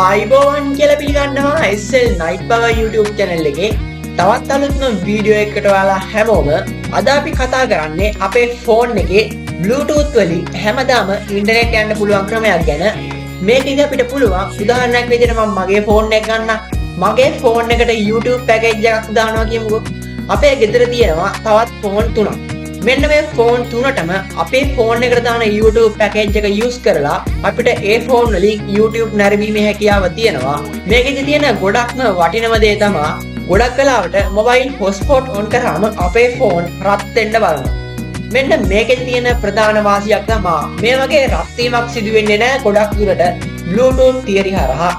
ආයිබෝවන් කියලා පිළිගන්නවා SL Night Power YouTube channel එකේ තවත් අලුත්ම වීඩියෝ එකකට ඔයාලා හැමෝම අද අපි කතා කරන්නේ අපේ ෆෝන් එකේ Bluetooth වලින් හැමදාම ඉන්ටර්නෙට් යන්න පුළුවන් ක්‍රමයක් ගැන. මේකෙදි අපිට පුළුවන් උදාහරණයක් විදිහට මම මගේ ෆෝන් එක ගන්න. මගේ ෆෝන් එකට YouTube package එකක් දානවා කියමුකෝ. අපේ ගෙදර තියෙනවා තවත් ෆෝන් තුනක්. මෙන්න මේ ෆෝන් තුනටම අපේ ෆෝන් එකට දාන YouTube package එක use කරලා අපිට ඒ ෆෝන් වලින් YouTube නැරඹීමේ හැකියාව තියෙනවා. මේකෙදි තියෙන ගොඩක්ම වටිනම දේ තමයි ගොඩක් වෙලාවට mobile hotspot on කරාම අපේ ෆෝන් රත් වෙන්න බලනවා. මෙන්න මේකෙදි තියෙන ප්‍රධාන වාසියක් තමයි මේ වගේ රත් වීමක් සිදු වෙන්නේ නැහැ ගොඩක් දුරට Bluetooth theory හරහා.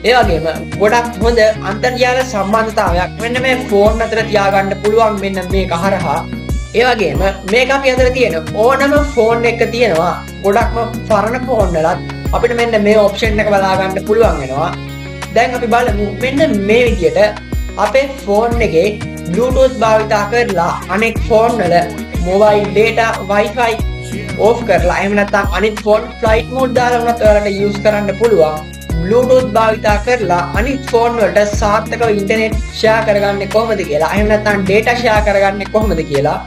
ඒ වගේම ගොඩක් හොඳ අන්තර්ජාල සම්බන්ධතාවයක් මෙන්න මේ ෆෝන් අතර තියාගන්න පුළුවන් මෙන්න මේක හරහා. ඒ වගේම මේක අපි අතර තියෙන ඕනම ෆෝන් එක තියෙනවා ගොඩක්ම පරණ ෆෝන් වලත් අපිට මෙන්න මේ ඔප්ෂන් එක බලා ගන්න පුළුවන් වෙනවා. දැන් අපි බලමු මෙන්න මේ විදිහට අපේ ෆෝන් එකේ Bluetooth භාවිතා කරලා අනෙක් ෆෝන් වල mobile data Wi-Fi off කරලා එහෙම නැත්නම් අනිත් ෆෝන් flight mode දාලා උනත් ඔයාලට use කරන්න පුළුවන්. Bluetooth භාවිතා කරලා අනිත් ෆෝන් වලට සාර්ථකව ඉන්ටර්නෙට් ෂෙයා කරගන්නේ කොහොමද කියලා එහෙම නැත්නම් data ෂෙයා කරගන්නේ කොහොමද කියලා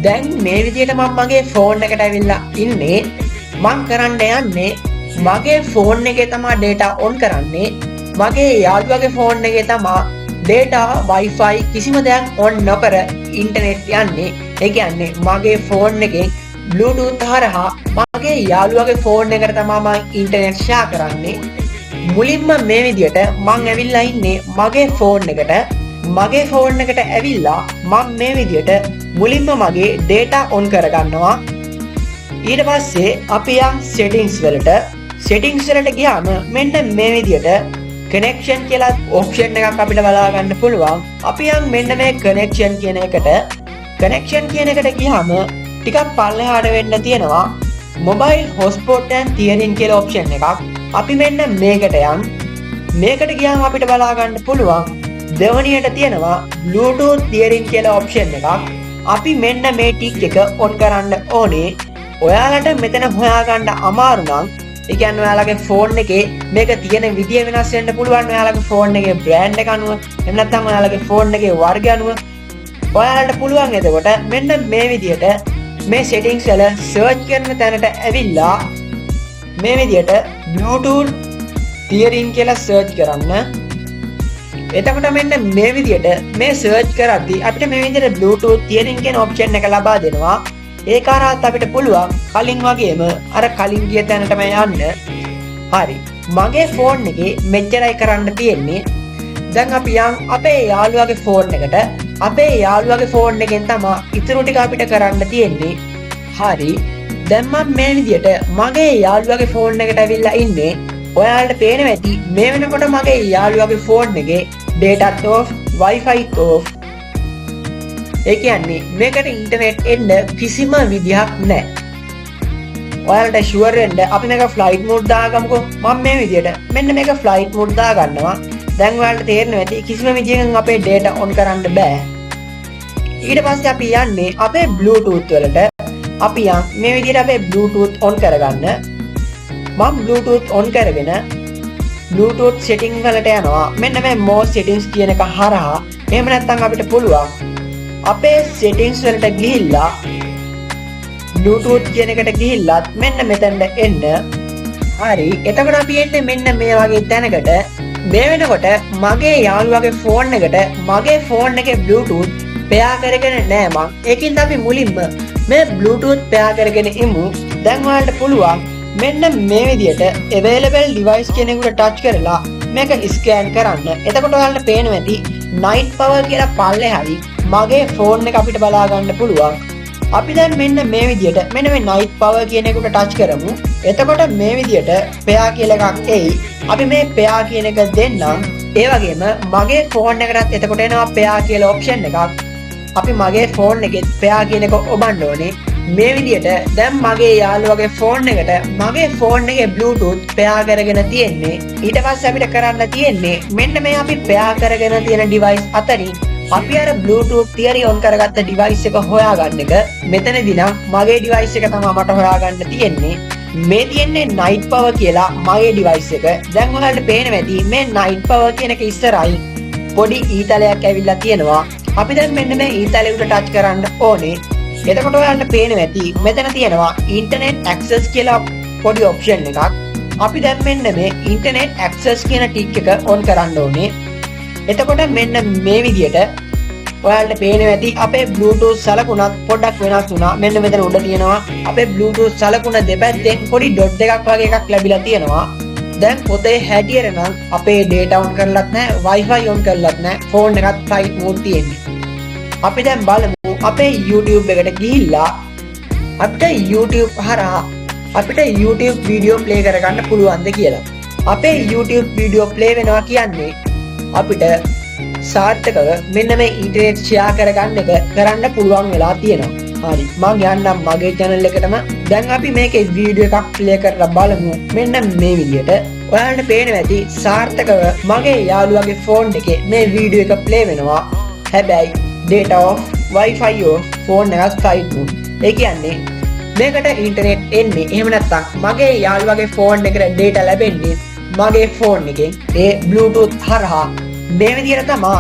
දැන් මේ විදිහට මම මගේ ෆෝන් එකට ඇවිල්ලා ඉන්නේ. මම කරන්න යන්නේ මගේ ෆෝන් එකේ තමයි data on කරන්නේ. මගේ යාළුවාගේ ෆෝන් එකේ තමයි data Wi-Fi කිසිම දෙයක් on නොකර ඉන්ටර්නෙට් යන්නේ. ඒ කියන්නේ මගේ ෆෝන් එකෙන් Bluetooth හරහා මගේ යාළුවාගේ ෆෝන් එකට තමයි මම ඉන්ටර්නෙට් ෂෙයා කරන්නේ. මුලින්ම මේ විදිහට මම ඇවිල්ලා ඉන්නේ මගේ ෆෝන් එකට. මගේ ෆෝන් එකට ඇවිල්ලා මම මේ විදිහට මුලින්ම මගේ data on කරගන්නවා. ඊට පස්සේ අපි යන් settings වලට ගියාම මෙන්න මේ විදිහට connection කියලා option එකක් අපිට බලා ගන්න පුළුවන්. අපි යන් මෙන්න මේ connection කියන එකට ගියාම ටිකක් පල්ලෙහාට වෙන්න තියෙනවා mobile hotspot and tethering කියලා option එකක්. අපි මෙන්න මේකට යන්. මේකට ගියාම අපිට බලා ගන්න පුළුවන් දෙවණියට තියෙනවා Bluetooth tethering කියලා option එකක්. අපි මෙන්න මේ ටික් එක on කරන්න ඕනේ. ඔයාලට මෙතන හොයාගන්න අමාරු නම් ඒ කියන්නේ ඔයාලගේ ෆෝන් එකේ මේක තියෙන විදිය වෙනස් වෙන්න පුළුවන්. ඔයාලගේ ෆෝන් එකේ බ්‍රෑන්ඩ් එක අනුව එහෙම නැත්නම් ඔයාලගේ ෆෝන් එකේ වර්ගය අනුව ඔයාලට පුළුවන් එතකොට මෙන්න මේ විදියට මේ settings වල search කරන තැනට ඇවිල්ලා මේ විදියට Bluetooth tethering කියලා search කරන්න. එතකොට මෙන්න මේ විදියට මේ search කරද්දී අපිට මේ විදියට Bluetooth tethering කියන option එක ලබා දෙනවා. ඒ කාරණාත් අපිට පුළුවන් කලින් වගේම අර කලින් ගිය තැනටම යන්න. හරි. මගේ ෆෝන් එකේ මෙච්චරයි කරන්න තියෙන්නේ. දැන් අපි යන් අපේ යාළුවාගේ ෆෝන් එකට. අපේ යාළුවාගේ ෆෝන් එකෙන් තමයි ඉතුරු ටික අපිට කරන්න තියෙන්නේ. හරි. දැන් මම මේ විදියට මගේ යාළුවාගේ ෆෝන් එකට ඇවිල්ලා ඉන්නේ. ඔයාලට පේනවා ඇති මේ වෙනකොට මගේ යාළුවාගේ ෆෝන් එකේ data off, Wi-Fi off. ඒ කියන්නේ මේකට ඉන්ටර්නෙට් එන්න කිසිම විදිහක් නැහැ. ඔයාලට ෂුවර් වෙන්න අපි මේක ෆ්ලයිට් මෝඩ් දාගමුකෝ. මම මේ විදියට මෙන්න මේක ෆ්ලයිට් මෝඩ් දාගන්නවා. දැන් ඔයාලට තේරෙනවා ඇති කිසිම විදිහකින් අපේ data on කරන්න බෑ. ඊට පස්සේ අපි යන්නේ අපේ Bluetooth වලට. අපි යන් මේ විදියට අපේ Bluetooth on කරගන්න. මම Bluetooth on කරගෙන Bluetooth setting වලට යනවා. මෙන්න මේ more settings කියන එක හරහා එහෙම නැත්නම් අපිට පුළුවන් අපේ settings වලට ගිහිල්ලා Bluetooth කියන එකට ගිහිල්ලත් මෙන්න මෙතනට එන්න. හරි. එතකොට අපි එන්නේ මෙන්න මේ වගේ තැනකට. මේ වෙනකොට මගේ යාළුවාගේ ෆෝන් එකට මගේ ෆෝන් එකේ Bluetooth pair කරගෙන නෑ මං. ඒකින්ද අපි මුලින්ම මේ Bluetooth pair කරගෙන ඉමු. දැන් ඔයාලට පුළුවන් මෙන්න මේ විදියට available device කියන එකට touch කරලා මේක scan කරන්න. එතකොට ඔයාලට පේනවා ඇති night power කියලා පල්ලෙහායි මගේ ෆෝන් එක අපිට බලා ගන්න පුළුවන්. අපි දැන් මෙන්න මේ විදියට මෙන්න මේ night power කියන එකට touch කරමු. එතකොට මේ විදියට pair කියලා එකක් එයි. අපි මේ pair කියන එක දෙන්නම්. ඒ වගේම මගේ ෆෝන් එකටත් එතකොට එනවා pair කියලා option එකක්. අපි මගේ ෆෝන් එකේ pair කියන එක ඔබන්න ඕනේ. මේ විදියට දැන් මගේ යාළුවාගේ ෆෝන් එකට මගේ ෆෝන් එකේ Bluetooth pair කරගෙන තියෙන්නේ. ඊට පස්සේ අපිට කරන්න තියෙන්නේ මෙන්න මේ අපි pair කරගෙන තියෙන device අතරින් අපි අර Bluetooth theory on කරගත්ත device එක හොයාගන්න එක. මෙතනදී නම් මගේ device එක තමයි මට හොයාගන්න තියෙන්නේ. මේ තියෙන්නේ night power කියලා මගේ device එක. දැන් ඔයාලට පේනවා ඇති මේ night power කියන එක ඉස්සරහින් පොඩි ඊතලයක් ඇවිල්ලා තියෙනවා. අපි දැන් මෙන්න මේ ඊතලෙ උඩ ටච් කරන්න ඕනේ. එතකොට ඔයාලට පේනවා ඇති මෙතන තියෙනවා internet access කියලා පොඩි option එකක්. අපි දැන් මෙන්න මේ internet access කියන ටික් එක on කරන්න ඕනේ. එතකොට මෙන්න මේ විදියට ඔයාලට පේනවා ඇති අපේ Bluetooth සලකුණත් පොඩ්ඩක් වෙනස් වුණා. මෙන්න මෙතන උඩ තියෙනවා අපේ Bluetooth සලකුණ දෙපැත්තෙන් පොඩි dot එකක් වගේ එකක් ලැබිලා තියෙනවා. දැන් පොතේ හැටියට නම් අපේ data on කරලත් නැහැ, Wi-Fi on කරලත් නැහැ. phone එකත් flight mode තියෙන්නේ. අපි දැන් බලමු අපේ YouTube එකට ගිහිල්ලා අපිට YouTube හරහා අපිට YouTube video play කරගන්න පුළුවන්ද කියලා. අපේ YouTube video play වෙනවා කියන්නේ අපිට සාර්ථකව මෙන්න මේ ඉන්ටර්නෙට් ෂෙයා කරගන්න එක කරන්න පුළුවන් වෙලා තියෙනවා. හරි. මම යන්නම් මගේ channel එකටම. දැන් අපි මේකේ වීඩියෝ එකක් play කරලා බලමු. මෙන්න මේ විදියට. ඔයාලට පේනවා ඇති සාර්ථකව මගේ යාළුවාගේ phone එකේ මේ වීඩියෝ එක play වෙනවා. හැබැයි data off, Wi-Fi off, phone එකත් flight mode. ඒ කියන්නේ මේකට ඉන්ටර්නෙට් එන්නේ එහෙම නැත්නම් මගේ යාළුවාගේ phone එකට data ලැබෙන්නේ මගේ phone එකෙන් ඒ Bluetooth හරහා. මේ විදිහට තමයි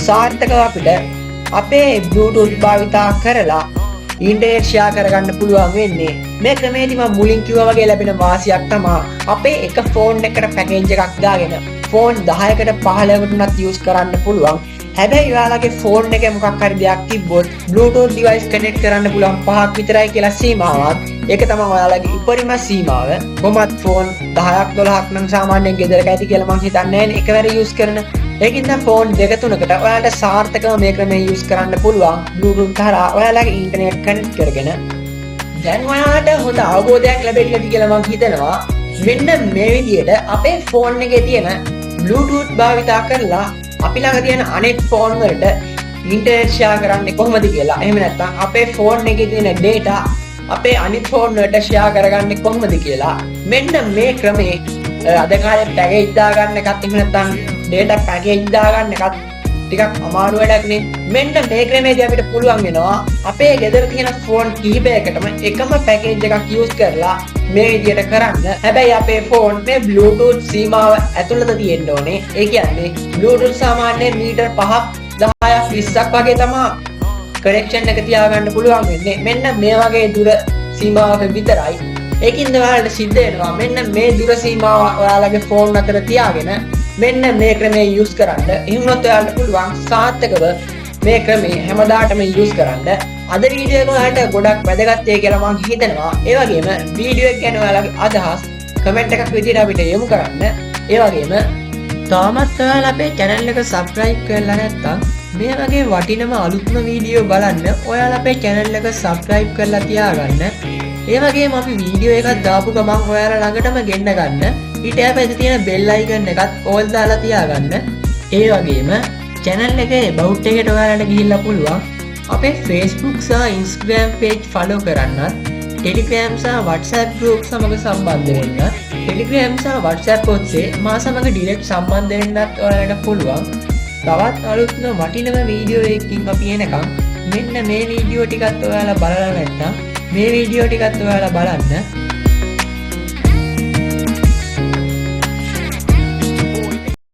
සාර්ථකව අපිට අපේ Bluetooth භාවිතා කරලා ඉන්ටර්නෙට් ෂෙයා කරගන්න පුළුවන් වෙන්නේ. මේ ක්‍රමයේදී මම මුලින් කිව්වා වගේ ලැබෙන වාසියක් තමයි අපේ එක ෆෝන් එකකට පැකේජ් එකක් දාගෙන ෆෝන් 10කට 15කට උනත් යූස් කරන්න පුළුවන්. හැබැයි ඔයාලගේ ෆෝන් එකේ මොකක් හරි දෙයක් තිබ්බොත් Bluetooth device connect කරන්න පුළුවන් 5ක් විතරයි කියලා සීමාවක්. ඒක තමයි ඔයාලගේ උපරිම සීමාව. කොහොමත් ෆෝන් 10ක් 12ක් නම් සාමාන්‍යයෙන් ගෙදරක ඇති කියලා මම හිතන්නේ නැහැ එකවර යූස් කරන. ඒකින්ද ෆෝන් දෙක තුනකට ඔයාලට සාර්ථකව මේ ක්‍රමය යූස් කරන්න පුළුවන් Bluetooth හරහා ඔයාලගේ ඉන්ටර්නෙට් කනෙක්ට් කරගෙන. දැන් ඔයාලට හොඳ අවබෝධයක් ලැබෙන්න ඇති කියලා මම හිතනවා. මෙන්න මේ විදිහට අපේ ෆෝන් එකේ තියෙන Bluetooth භාවිතා කරලා අපි ළඟ තියෙන අනෙක් ෆෝන් වලට ඉන්ටර්නෙට් ෂෙයා කරන්නේ කොහොමද කියලා. එහෙම නැත්නම් අපේ ෆෝන් එකේ තියෙන data අපේ අනිත් ෆෝන් වලට ෂෙයා කරගන්නේ කොහොමද කියලා. මෙන්න මේ ක්‍රමේ අද කාලේ පැකේජ් දාගන්න එකත් එහෙම නැත්නම් data package දාගන්න එකත් ටිකක් අමාරු වැඩක් නේ. මෙන්න මේ ක්‍රමයේදී අපිට පුළුවන් වෙනවා අපේ ගෙදර තියෙන ෆෝන් කිහිපයකටම එකම පැකේජ් එකක් යූස් කරලා මේ විදිහට කරන්න. හැබැයි අපේ ෆෝන් මේ Bluetooth සීමාව ඇතුළත තියෙන්න ඕනේ. ඒ කියන්නේ Bluetooth සාමාන්‍යයෙන් මීටර් 5ක් 10ක් 20ක් වගේ තමයි කනෙක්ෂන් එක තියාගන්න පුළුවන් වෙන්නේ. මෙන්න මේ වගේ දුර සීමාවක විතරයි. ඒකින්ද ඔයාලට සිද්ධ වෙනවා මෙන්න මේ දුර සීමාව ඔයාලගේ ෆෝන් අතර තියාගෙන මෙන්න මේ ක්‍රමය යූස් කරන්න. එහෙම වුණොත් ඔයාලට පුළුවන් සාර්ථකව මේ ක්‍රමය හැමදාටම යූස් කරන්න. අද වීඩියෝ එක ඔයාලට ගොඩක් වැදගත් වෙයි කියලා මම හිතනවා. ඒ වගේම වීඩියෝ එක ගැන ඔයාලගේ අදහස් කමෙන්ට් එකක් විදිහට අපිට යොමු කරන්න. ඒ වගේම තාමත් ඔයාලා අපේ channel එක subscribe කරලා නැත්නම් මේ වගේ වටිනම අලුත්ම වීඩියෝ බලන්න ඔයාලා අපේ channel එක subscribe කරලා තියාගන්න. ඒ වගේම අපි වීඩියෝ එකක් දාපු ගමන් ඔයාලා ළඟටම ගෙන්න ගන්න. ඊට පස්සේ තියෙන bell icon එකත් all දාලා තියාගන්න. ඒ වගේම channel එකේ about එකට ඔයාලට ගිහිල්ලා පුළුවන් අපේ Facebook සහ Instagram page follow කරන්නත්, Telegram සහ WhatsApp group සමග සම්බන්ධ වෙන්න, Telegram සහ WhatsApp ඔස්සේ මා සමග direct සම්බන්ධ වෙන්නත් ඔයාලට පුළුවන්. තවත් අලුත්ම වටිනම වීඩියෝ එකකින් අපි එනකම් මෙන්න මේ වීඩියෝ ටිකත් ඔයාලා බලලා නැත්නම් මේ වීඩියෝ ටිකත් ඔයාලා බලන්න.